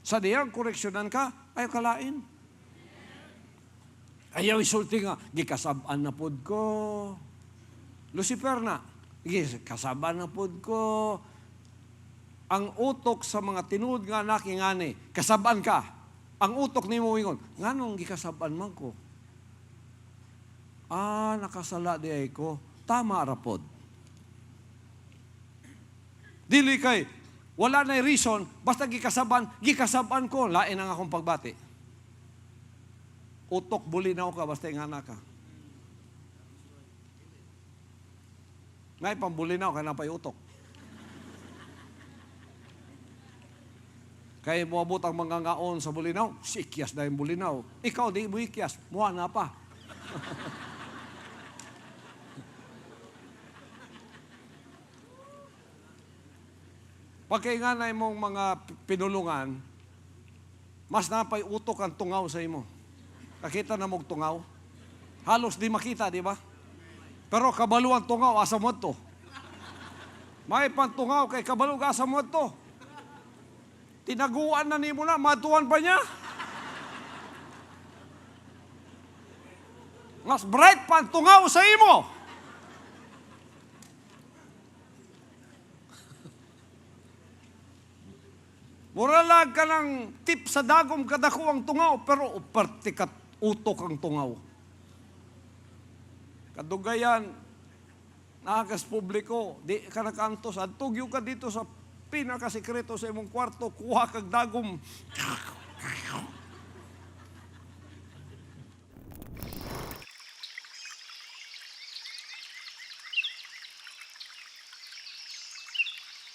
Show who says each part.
Speaker 1: Sa diyang koreksyonan ka, ayaw kalain. Ayaw isulti nga, gikasab-an na pod ko. Lucifer na, gikasab-an na pod ko. Ang utok sa mga tinuod nga nakingani, kasab-an ka. Ang utok ni mo ingon, nganong gikasab-an man ko? Nakasala di ay ko. Tama rapod. Dili kay, wala na reason, basta gikasaban ko, lain ang akong pagbati. Utok, bulinaw ka, basta yung anak ka. Ngay pambulinaw, kaya napay utok. Kaya muabot ang mga ngaon sa bulinaw, sikyas na yung bulinaw. Ikaw, di mo ikyas, muha na pa. Pagkainganay mong mga pinulungan, mas napay utok ang tungaw sa imo. Kakita na mong tungaw. Halos di makita, di ba? Pero kabalo ang tungaw, asa mo to. May pantungaw kay kabalo asa mo to. Tinaguan na ni mo na, matuan pa niya. Mas bright pantungaw sa imo. Muralag ka ng tip sa dagom kadako ang tungaw, pero upartikat utok ang tungaw. Kadugayan, nakakas publiko, di ka nakantos, adtugyo ka dito sa pinakasikreto sa imong kwarto, kuha kag dagom.